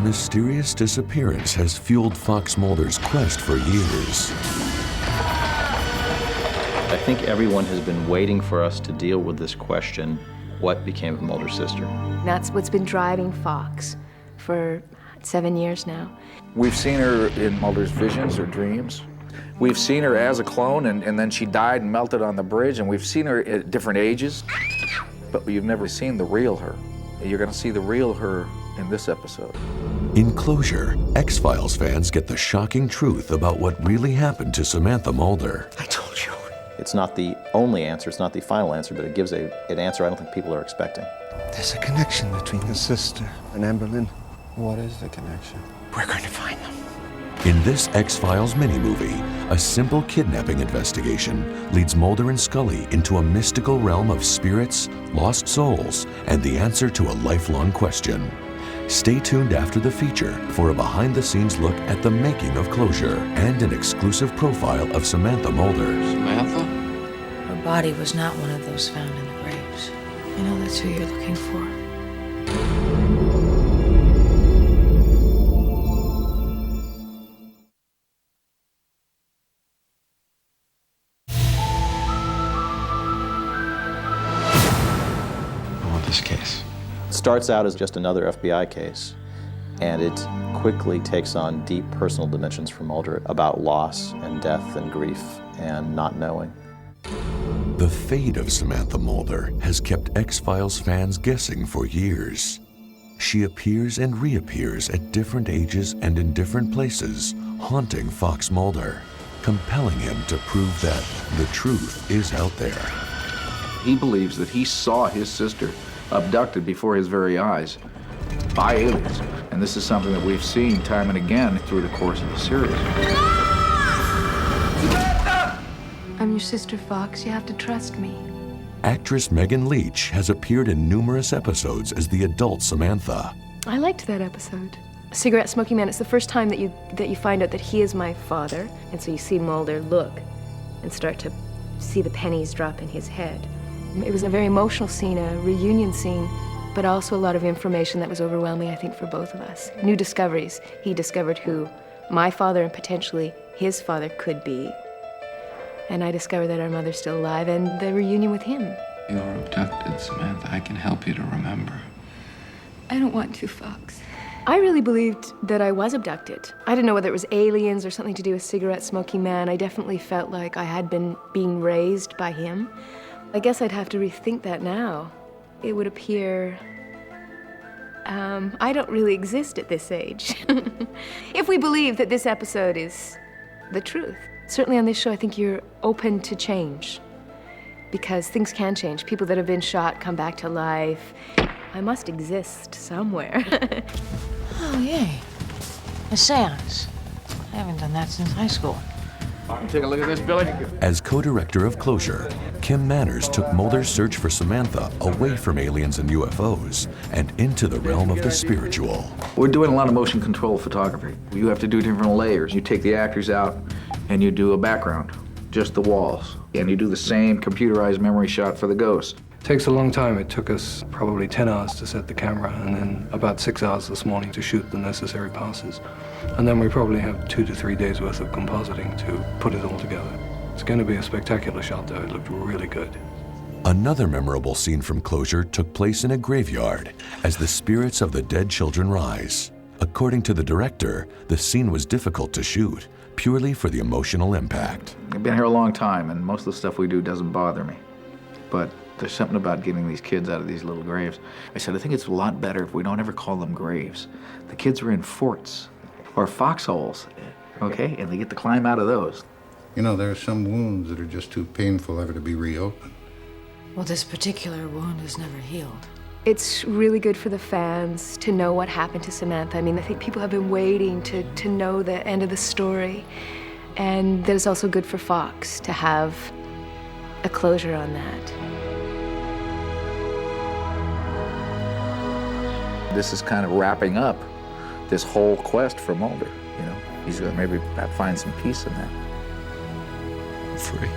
mysterious disappearance has fueled Fox Mulder's quest for years. I think everyone has been waiting for us to deal with this question, what became of Mulder's sister? That's what's been driving Fox for 7 years now. We've seen her in Mulder's visions or dreams. We've seen her as a clone, and then she died and melted on the bridge, and we've seen her at different ages, but you've never seen the real her. You're gonna see the real her in this episode. In Closure, X-Files fans get the shocking truth about what really happened to Samantha Mulder. I told you. It's not the only answer, it's not the final answer, but it gives an answer I don't think people are expecting. There's a connection between his sister and Amberlynn. What is the connection? We're going to find them. In this X-Files mini-movie, a simple kidnapping investigation leads Mulder and Scully into a mystical realm of spirits, lost souls, and the answer to a lifelong question. Stay tuned after the feature for a behind-the-scenes look at the making of Closure and an exclusive profile of Samantha Mulder. Samantha? Her body was not one of those found in the graves. I know that's who you're looking for. I want this case. It starts out as just another FBI case, and it quickly takes on deep personal dimensions for Mulder about loss and death and grief and not knowing. The fate of Samantha Mulder has kept X-Files fans guessing for years. She appears and reappears at different ages and in different places, haunting Fox Mulder, compelling him to prove that the truth is out there. He believes that he saw his sister abducted before his very eyes by aliens. And this is something that we've seen time and again through the course of the series. I'm your sister, Fox. You have to trust me. Actress LEITCH has appeared in numerous episodes as the adult Samantha. I liked that episode. Cigarette Smoking Man, it's the first time that you find out that he is my father, and so you see Mulder look and start to see the pennies drop in his head. It was a very emotional scene, a reunion scene, but also a lot of information that was overwhelming, I think, for both of us. New discoveries. He discovered who my father and potentially his father could be. And I discovered that our mother's still alive, and the reunion with him. You were abducted, Samantha. I can help you to remember. I don't want to, Fox. I really believed that I was abducted. I didn't know whether it was aliens or something to do with Cigarette Smoking Man. I definitely felt like I had been being raised by him. I guess I'd have to rethink that now. It would appear I don't really exist at this age. If we believe that this episode is the truth. Certainly on this show, I think you're open to change because things can change. People that have been shot come back to life. I must exist somewhere. Oh, yay. A seance. I haven't done that since high school. Take a look at this, Billy. As co-director of Closure, Kim Manners took Mulder's search for Samantha away from aliens and UFOs and into the realm of the spiritual. We're doing a lot of motion control photography. You have to do different layers. You take the actors out and you do a background, just the walls. And you do the same computerized memory shot for the ghost. Takes a long time. It took us probably 10 hours to set the camera and then about 6 hours this morning to shoot the necessary passes. And then we probably have 2 to 3 days worth of compositing to put it all together. It's going to be a spectacular shot though. It looked really good. Another memorable scene from Closure took place in a graveyard as the spirits of the dead children rise. According to the director, the scene was difficult to shoot, purely for the emotional impact. I've been here a long time, and most of the stuff we do doesn't bother me. But there's something about getting these kids out of these little graves. I said, I think it's a lot better if we don't ever call them graves. The kids are in forts or foxholes, okay? And they get to climb out of those. You know, there are some wounds that are just too painful ever to be reopened. Well, this particular wound is never healed. It's really good for the fans to know what happened to Samantha. I mean, I think people have been waiting to know the end of the story. And that is also good for Fox to have a closure on that. This is kind of wrapping up this whole quest for Mulder, you know? He's gonna maybe find some peace in that. I'm free.